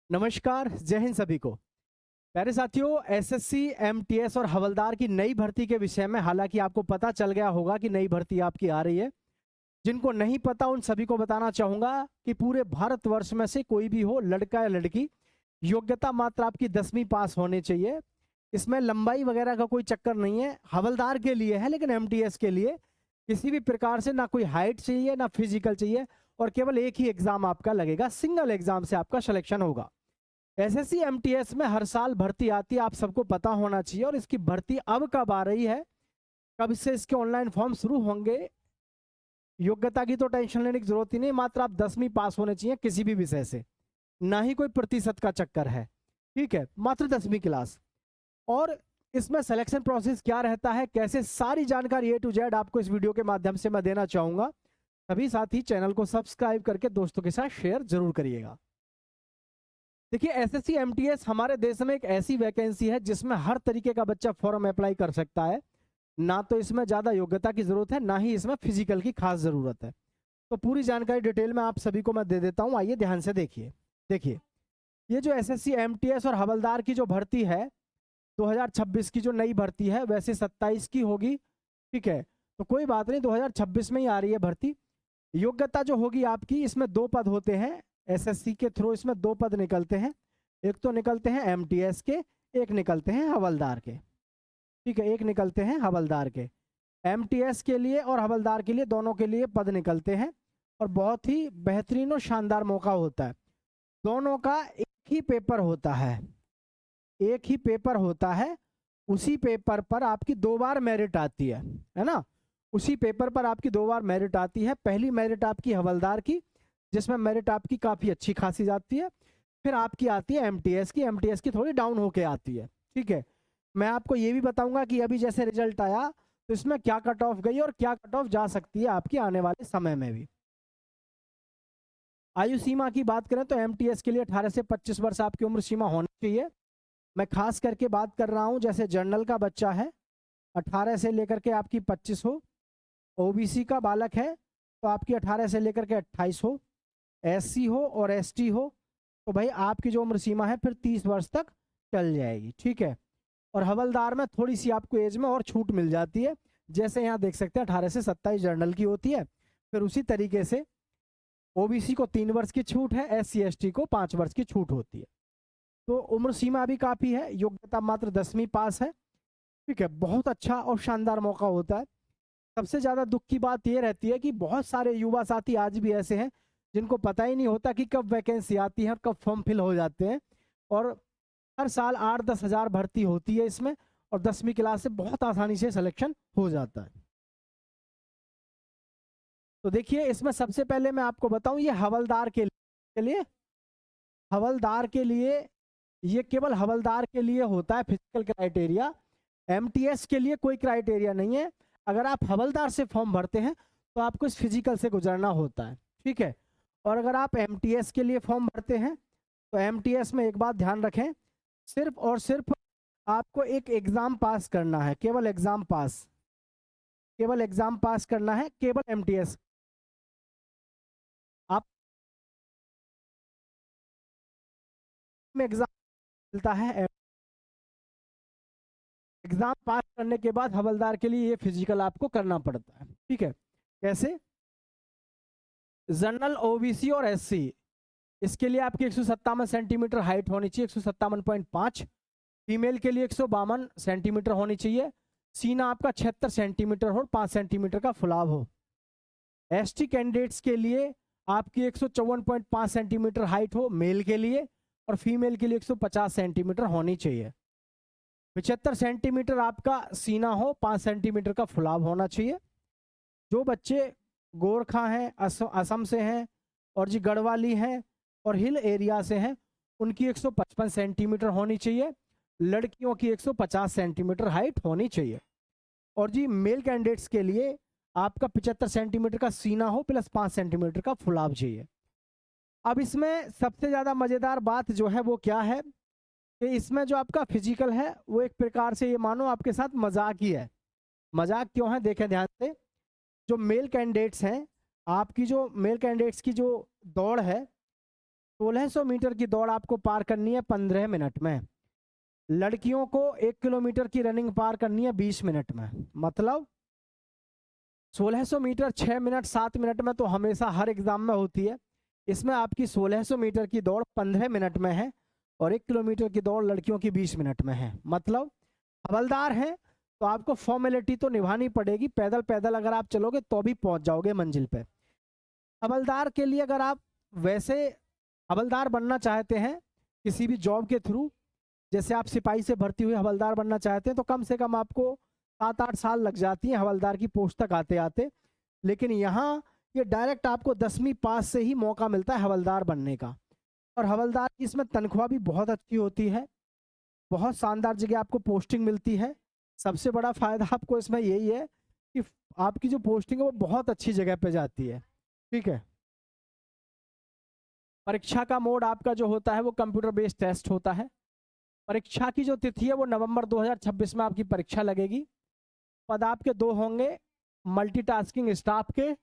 नमस्कार, जय हिंद सभी को। प्यारे साथियों, एसएससी, एमटीएस और हवलदार की नई भर्ती के विषय में हालांकि आपको पता चल गया होगा कि नई भर्ती आपकी आ रही है। जिनको नहीं पता उन सभी को बताना चाहूंगा कि पूरे भारतवर्ष में से कोई भी हो, लड़का या लड़की, योग्यता मात्र आपकी 10वीं पास होने चाहिए। इसमें लंबाई वगैरह का कोई चक्कर नहीं है। हवलदार के लिए है, लेकिन एमटीएस के लिए किसी भी प्रकार से ना कोई हाइट चाहिए ना फिजिकल चाहिए, और केवल एक ही एग्जाम आपका लगेगा, सिंगल एग्जाम से आपका सिलेक्शन होगा। एसएससी एमटीएस में हर साल भर्ती आती है, आप सबको पता होना चाहिए। और इसकी भर्ती अब कब आ रही है, कब से इसके ऑनलाइन फॉर्म शुरू होंगे, योग्यता की तो टेंशन लेने की जरूरत ही नहीं। मात्र आप 10वीं पास होने चाहिए किसी भी विषय से, ना ही कोई प्रतिशत का चक्कर है। ठीक है, मात्र 10वीं क्लास। और इसमें सिलेक्शन प्रोसेस क्या रहता है, कैसे, सारी जानकारी ए टू जेड आपको इस वीडियो के माध्यम से मैं देना चाहूंगा। सभी साथी चैनल को सब्सक्राइब करके दोस्तों के साथ शेयर जरूर करिएगा। देखिए, एसएससी एमटीएस हमारे देश में एक ऐसी वैकेंसी है जिसमें हर तरीके का बच्चा फॉर्म अप्लाई कर सकता है। ना तो इसमें ज़्यादा योग्यता की ज़रूरत है, ना ही इसमें फिजिकल की खास ज़रूरत है। तो पूरी जानकारी डिटेल में आप सभी को मैं दे देता हूँ, आइए ध्यान से देखिए। देखिए, ये जो एसएससी एमटीएस और हवलदार की जो भर्ती है 2026 की जो नई भर्ती है, वैसे 27 की होगी। ठीक है, तो कोई बात नहीं, 2026 में ही आ रही है भर्ती। योग्यता जो होगी आपकी, इसमें 2 पद होते हैं। एसएससी के थ्रू इसमें 2 पद निकलते हैं। एक तो निकलते हैं एमटीएस के, एक निकलते हैं हवलदार के। ठीक है, एक निकलते हैं हवलदार के। एमटीएस के लिए और हवलदार के लिए, दोनों के लिए पद निकलते हैं। और बहुत ही बेहतरीन और शानदार मौका होता है। दोनों का एक ही पेपर होता है, एक ही पेपर होता है। उसी पेपर पर आपकी 2 बार मेरिट आती है ना। उसी पेपर पर आपकी 2 बार मेरिट आती है। पहली मेरिट आपकी हवलदार की, जिसमें मेरिट आपकी काफ़ी अच्छी खासी जाती है। फिर आपकी आती है एमटीएस की। एमटीएस की थोड़ी डाउन होके आती है। ठीक है, मैं आपको ये भी बताऊंगा कि अभी जैसे रिजल्ट आया तो इसमें क्या कट ऑफ गई और क्या कट ऑफ जा सकती है आपकी आने वाले समय में भी। आयु सीमा की बात करें तो एमटीएस के लिए 18 से 25 वर्ष आपकी उम्र सीमा होनी चाहिए। मैं खास करके बात कर रहा हूँ, जैसे जनरल का बच्चा है 18 से लेकर के आपकी 25 हो, ओबीसी का बालक है तो आपकी 18 से लेकर के 28 हो, एससी हो और एसटी हो तो भाई आपकी जो उम्र सीमा है फिर 30 वर्ष तक चल जाएगी। ठीक है, और हवलदार में थोड़ी सी आपको एज में और छूट मिल जाती है। जैसे यहाँ देख सकते हैं 18 से 27 जनरल की होती है, फिर उसी तरीके से ओबीसी को 3 वर्ष की छूट है, एससी एसटी को 5 वर्ष की छूट होती है। तो उम्र सीमा भी काफ़ी है, योग्यता मात्र 10वीं पास है। ठीक है, बहुत अच्छा और शानदार मौका होता है। सबसे ज़्यादा दुख की बात यह रहती है कि बहुत सारे युवा साथी आज भी ऐसे हैं जिनको पता ही नहीं होता कि कब वैकेंसी आती है और कब फॉर्म फिल हो जाते हैं। और हर साल 8-10 हज़ार भर्ती होती है इसमें, और 10वीं क्लास से बहुत आसानी से सिलेक्शन हो जाता है। तो देखिए, इसमें सबसे पहले मैं आपको बताऊं, ये हवलदार के लिए, हवलदार के लिए, ये केवल हवलदार के लिए होता है फिजिकल क्राइटेरिया। एमटीएस के लिए कोई क्राइटेरिया नहीं है। अगर आप हवलदार से फॉर्म भरते हैं तो आपको इस फिजिकल से गुजरना होता है। ठीक है, और अगर आप एमटीएस के लिए फॉर्म भरते हैं तो एमटीएस में एक बात ध्यान रखें, सिर्फ और सिर्फ आपको एक एग्जाम पास करना है, केवल एग्जाम पास, केवल एग्जाम पास करना है, केवल एमटीएस। आप में एग्जाम मिलता है, एग्जाम पास करने के बाद हवलदार के लिए ये फिजिकल आपको करना पड़ता है। ठीक है, कैसे? जनरल, ओबीसी और एससी, इसके लिए आपकी 157 सेंटीमीटर हाइट होनी चाहिए, 157.5। फीमेल के लिए 152 सेंटीमीटर होनी चाहिए। सीना आपका 76 सेंटीमीटर हो, 5 सेंटीमीटर का फुलाव हो। एसटी कैंडिडेट्स के लिए आपकी 154.5 सेंटीमीटर हाइट हो मेल के लिए, और फीमेल के लिए 150 सेंटीमीटर होनी चाहिए। 75 सेंटीमीटर आपका सीना हो, 5 सेंटीमीटर का फुलाव होना चाहिए। जो बच्चे गोरखा हैं, असम से हैं, और जी गढ़वाली हैं और हिल एरिया से हैं, उनकी 155 सेंटीमीटर होनी चाहिए। लड़कियों की 150 सेंटीमीटर हाइट होनी चाहिए। और जी मेल कैंडिडेट्स के लिए आपका 75 सेंटीमीटर का सीना हो प्लस 5 सेंटीमीटर का फुलाव चाहिए। अब इसमें सबसे ज़्यादा मज़ेदार बात जो है वो क्या है कि इसमें जो आपका फिजिकल है वो एक प्रकार से ये मानो आपके साथ मजाक ही है। मजाक क्यों है, देखें ध्यान से। जो मेल कैंडिडेट्स हैं, आपकी जो मेल कैंडिडेट्स की जो दौड़ है 1600 मीटर की दौड़ आपको पार करनी है 15 मिनट में। लड़कियों को 1 किलोमीटर की रनिंग पार करनी है 20 मिनट में। मतलब 1600 मीटर 6 मिनट 7 मिनट में तो हमेशा हर एग्जाम में होती है। इसमें आपकी 1600 मीटर की दौड़ 15 मिनट में है और 1 किलोमीटर की दौड़ लड़कियों की 20 मिनट में है। मतलब हवलदार हैं तो आपको फॉर्मेलिटी तो निभानी पड़ेगी, पैदल पैदल अगर आप चलोगे तो भी पहुंच जाओगे मंजिल पे। हवलदार के लिए अगर आप वैसे हवलदार बनना चाहते हैं किसी भी जॉब के थ्रू, जैसे आप सिपाही से भर्ती हुए हवलदार बनना चाहते हैं, तो कम से कम आपको 7-8 साल लग जाती है हवलदार की पोस्ट तक आते आते। लेकिन यहाँ ये डायरेक्ट आपको 10वीं पास से ही मौका मिलता है हवलदार बनने का। और हवलदार की इसमें तनख्वाह भी बहुत अच्छी होती है, बहुत शानदार जगह आपको पोस्टिंग मिलती है। सबसे बड़ा फायदा आपको इसमें यही है कि आपकी जो पोस्टिंग है वो बहुत अच्छी जगह पे जाती है। ठीक है। परीक्षा का मोड आपका जो होता है वो कंप्यूटर बेस्ड टेस्ट होता है। परीक्षा की जो तिथि है वो नवंबर 2026 में आपकी परीक्षा लगेगी। पद आपके 2 होंगे, मल्टीटास्किंग स्टाफ के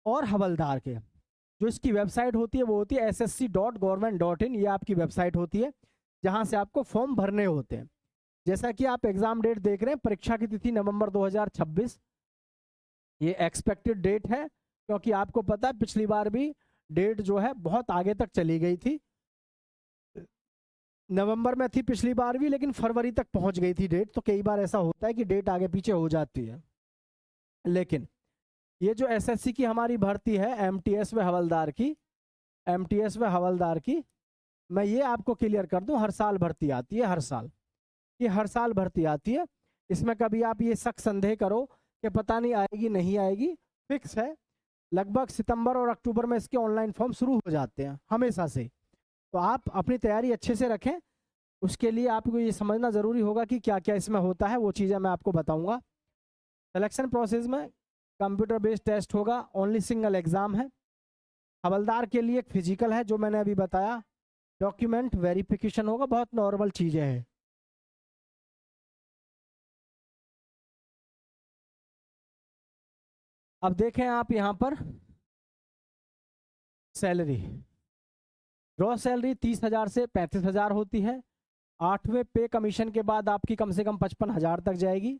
और हवलदार के। जो इसकी वेबसाइट होती है वो होती है ssc.government.in। ये आपकी वेबसाइट होती है जहां से आपको फॉर्म भरने होते हैं। जैसा कि आप एग्जाम डेट देख रहे हैं, परीक्षा की तिथि नवंबर 2026 ये एक्सपेक्टेड डेट है, क्योंकि आपको पता है पिछली बार भी डेट जो है बहुत आगे तक चली गई थी। नवंबर में थी पिछली बार भी, लेकिन फरवरी तक पहुंच गई थी डेट। तो कई बार ऐसा होता है कि डेट आगे पीछे हो जाती है। लेकिन ये जो एसएससी की हमारी भर्ती है एमटीएस व हवलदार की, एमटीएस व हवलदार की, मैं ये आपको क्लियर कर दूं, हर साल भर्ती आती है। हर साल ये हर साल भर्ती आती है। इसमें कभी आप ये शक संदेह करो कि पता नहीं आएगी नहीं आएगी, फिक्स है। लगभग सितंबर और अक्टूबर में इसके ऑनलाइन फॉर्म शुरू हो जाते हैं हमेशा से। तो आप अपनी तैयारी अच्छे से रखें। उसके लिए आपको ये समझना ज़रूरी होगा कि क्या क्या इसमें होता है, वो चीज़ें मैं आपको बताऊंगा। सिलेक्शन प्रोसेस में कंप्यूटर बेस्ड टेस्ट होगा, ओनली सिंगल एग्ज़ाम है। हवलदार के लिए एक फिजिकल है जो मैंने अभी बताया, डॉक्यूमेंट वेरिफिकेशन होगा, बहुत नॉर्मल चीज़ें हैं। अब देखें आप यहाँ पर सैलरी, ग्रॉस सैलरी 30,000 से 35,000 होती है। 8वें पे कमीशन के बाद आपकी कम से कम 55,000 तक जाएगी।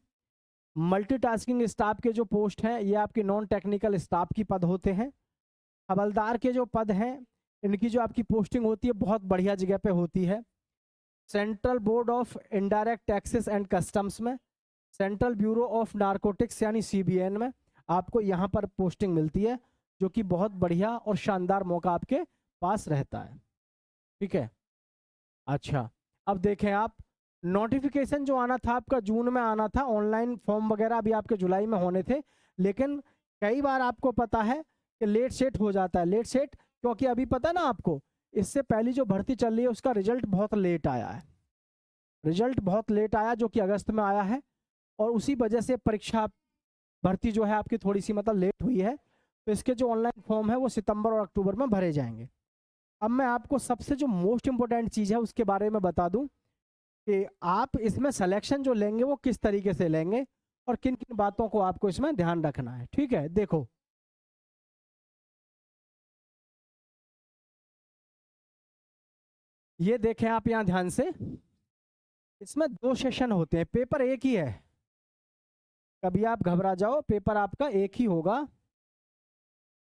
मल्टीटास्किंग स्टाफ के जो पोस्ट हैं ये आपके नॉन टेक्निकल स्टाफ की पद होते हैं। हवलदार के जो पद हैं इनकी जो आपकी पोस्टिंग होती है बहुत बढ़िया जगह पे होती है। Central board of indirect taxes and customs में, सेंट्रल ब्यूरो ऑफ नारकोटिक्स यानी सीबीएन में आपको यहाँ पर पोस्टिंग मिलती है, जो कि बहुत बढ़िया और शानदार मौका आपके पास रहता है। ठीक है। अच्छा, अब देखें आप, नोटिफिकेशन जो आना था आपका जून में आना था, ऑनलाइन फॉर्म वगैरह अभी आपके जुलाई में होने थे, लेकिन कई बार आपको पता है कि लेट सेट हो जाता है। लेट सेट क्योंकि अभी पता ना आपको, इससे पहली जो भर्ती चल रही है उसका रिजल्ट बहुत लेट आया है। रिजल्ट बहुत लेट आया जो कि अगस्त में आया है, और उसी वजह से परीक्षा भर्ती जो है आपकी थोड़ी सी मतलब लेट हुई है। तो इसके जो ऑनलाइन फॉर्म है वो सितंबर और अक्टूबर में भरे जाएंगे। अब मैं आपको सबसे जो मोस्ट इम्पोर्टेंट चीज़ है उसके बारे में बता दूं कि आप इसमें सिलेक्शन जो लेंगे वो किस तरीके से लेंगे और किन किन बातों को आपको इसमें ध्यान रखना है। ठीक है, देखो ये देखें आप यहाँ ध्यान से, इसमें 2 सेशन होते हैं, पेपर एक ही है। कभी आप घबरा जाओ, पेपर आपका एक ही होगा,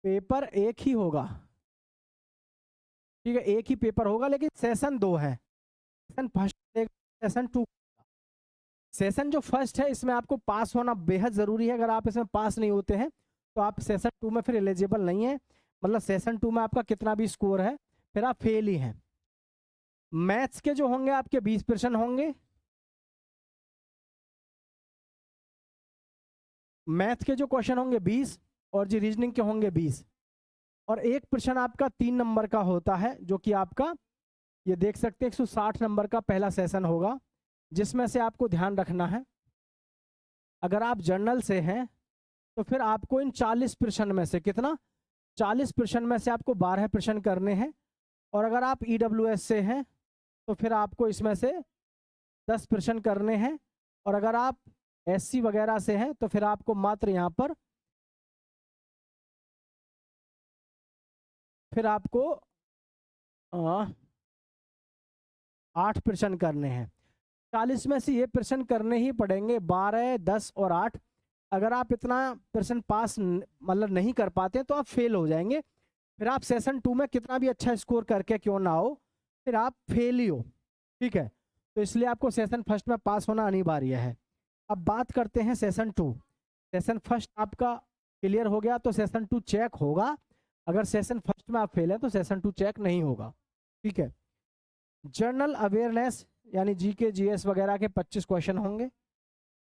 पेपर एक ही होगा। ठीक है, एक ही पेपर होगा, लेकिन सेशन 2 है। Session first, session 2। सेशन जो फर्स्ट है इसमें आपको पास होना बेहद ज़रूरी है। अगर आप इसमें पास नहीं होते हैं तो आप सेशन 2 में फिर एलिजिबल नहीं है। मतलब सेशन 2 में आपका कितना भी स्कोर है फिर आप फेल ही हैं। मैथ्स के जो होंगे आपके 20% होंगे, मैथ के जो क्वेश्चन होंगे 20, और जी रीजनिंग के होंगे 20, और 1% आपका 3 नंबर का होता है, जो कि आपका ये देख सकते हैं 160 नंबर का पहला सेशन होगा, जिसमें से आपको ध्यान रखना है अगर आप जर्नल से हैं तो फिर आपको इन 40% में से कितना, 40% में से आपको 12% करने हैं। और अगर आप EWS से हैं तो फिर आपको इसमें से 10% करने हैं। और अगर आप SC वगैरह से हैं तो फिर आपको मात्र यहाँ पर फिर आपको 8 प्रश्न करने हैं। 40 में से ये प्रश्न करने ही पड़ेंगे, 12, 10 और 8। अगर आप इतना प्रश्न पास मतलब नहीं कर पाते तो आप फेल हो जाएंगे। फिर आप सेशन 2 में कितना भी अच्छा स्कोर करके क्यों ना हो, फिर आप फेल ही हो। ठीक है, तो इसलिए आपको सेशन फर्स्ट में पास होना अनिवार्य है। अब बात करते हैं सेशन 2। सेशन फर्स्ट आपका क्लियर हो गया तो सेशन 2 चेक होगा। अगर सेशन फर्स्ट में आप फेल है तो सेशन 2 चेक नहीं होगा। ठीक है, जनरल अवेयरनेस यानी जीके जीएस वगैरह के 25 क्वेश्चन होंगे।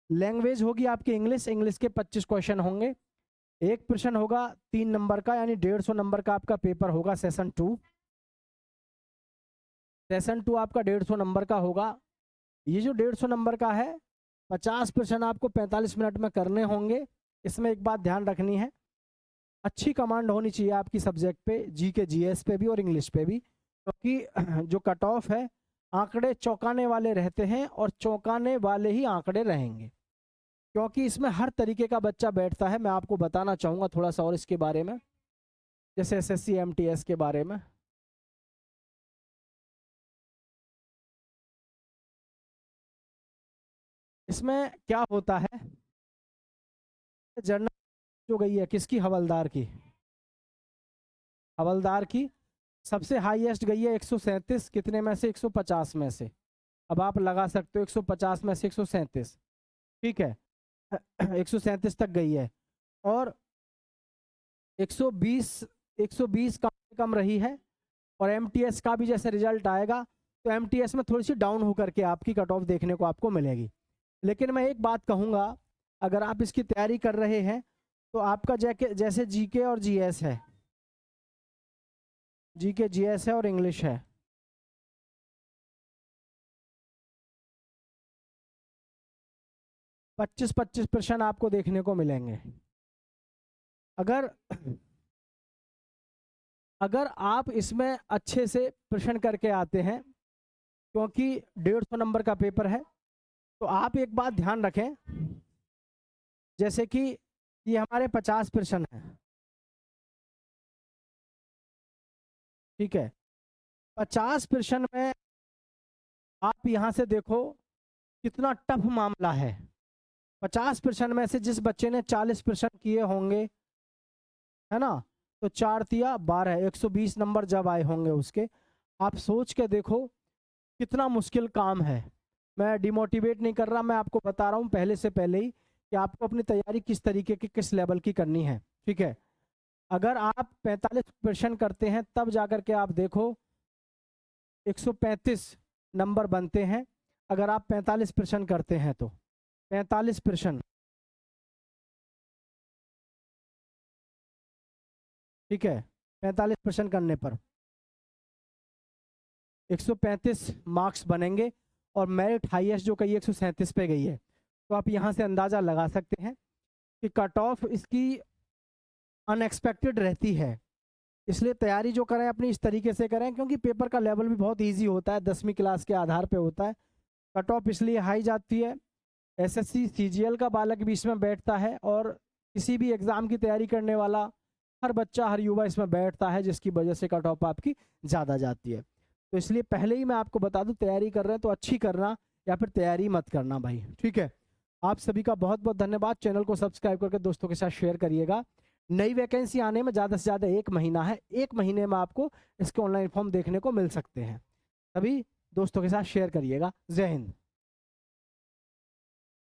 लैंग्वेज होगी आपकी इंग्लिश, इंग्लिश के 25 क्वेश्चन होंगे। एक प्रश्न होगा 3 नंबर का, यानी 150 नंबर का आपका पेपर होगा सेशन 2। सेशन 2 आपका 150 नंबर का होगा। ये जो 150 नंबर का है, 50 प्रश्न आपको 45 मिनट में करने होंगे। इसमें एक बात ध्यान रखनी है, अच्छी कमांड होनी चाहिए आपकी सब्जेक्ट पे, जीके जीएस पे भी और इंग्लिश पे भी, क्योंकि जो कट ऑफ है आंकड़े चौंकाने वाले रहते हैं और चौंकाने वाले ही आंकड़े रहेंगे, क्योंकि इसमें हर तरीके का बच्चा बैठता है। मैं आपको बताना चाहूँगा थोड़ा सा और इसके बारे में, जैसे एसएससी एमटीएस के बारे में। इसमें क्या होता है, जर्नल जो गई है किसकी, हवलदार की। हवलदार की सबसे हाईएस्ट गई है 137, कितने में से, 150 में से। अब आप लगा सकते हो 150 में से 137, ठीक है 137 तक गई है। और 120 कम से कम रही है। और एमटीएस का भी जैसे रिजल्ट आएगा तो एमटीएस में थोड़ी सी डाउन होकर के आपकी कट ऑफ देखने को आपको मिलेगी। लेकिन मैं एक बात कहूँगा, अगर आप इसकी तैयारी कर रहे हैं तो आपका जैसे जीके और जीएस है, जीके जीएस है और इंग्लिश है, 25-25 प्रश्न आपको देखने को मिलेंगे। अगर अगर आप इसमें अच्छे से प्रश्न करके आते हैं, क्योंकि 150 नंबर का पेपर है, तो आप एक बात ध्यान रखें, जैसे कि ये हमारे 50 प्रश्न हैं, ठीक है। 50 प्रश्न में आप यहाँ से देखो कितना टफ मामला है। 50 प्रश्न में से जिस बच्चे ने 40 प्रश्न किए होंगे, है ना, तो 4 तिया 12, 120 नंबर जब आए होंगे उसके, आप सोच के देखो कितना मुश्किल काम है। मैं डिमोटिवेट नहीं कर रहा, मैं आपको बता रहा हूँ पहले से पहले ही कि आपको अपनी तैयारी किस तरीके की, किस लेवल की करनी है। ठीक है, अगर आप 45 प्रश्न करते हैं तब जाकर के आप देखो 135 नंबर बनते हैं। अगर आप 45 प्रश्न करते हैं तो 45 प्रश्न, ठीक है, 45 प्रश्न करने पर 135 मार्क्स बनेंगे। और मेरिट हाईएस्ट जो कही 137 पे गई है, तो आप यहाँ से अंदाज़ा लगा सकते हैं कि कट ऑफ इसकी अनएक्सपेक्टेड रहती है। इसलिए तैयारी जो करें अपनी इस तरीके से करें, क्योंकि पेपर का लेवल भी बहुत इजी होता है, 10वीं क्लास के आधार पे होता है। कट ऑफ इसलिए हाई जाती है। एसएससी सीजीएल का बालक भी इसमें बैठता है, और किसी भी एग्ज़ाम की तैयारी करने वाला हर बच्चा, हर युवा इसमें बैठता है, जिसकी वजह से कट ऑफ आपकी ज़्यादा जाती है। तो इसलिए पहले ही मैं आपको बता दूं, तैयारी कर रहे हैं तो अच्छी करना, या फिर तैयारी मत करना भाई। ठीक है, आप सभी का बहुत बहुत धन्यवाद। चैनल को सब्सक्राइब करके दोस्तों के साथ शेयर करिएगा। नई वैकेंसी आने में ज़्यादा से ज़्यादा 1 महीना है, 1 महीने में आपको इसके ऑनलाइन फॉर्म देखने को मिल सकते हैं। सभी दोस्तों के साथ शेयर करिएगा। जय हिंद।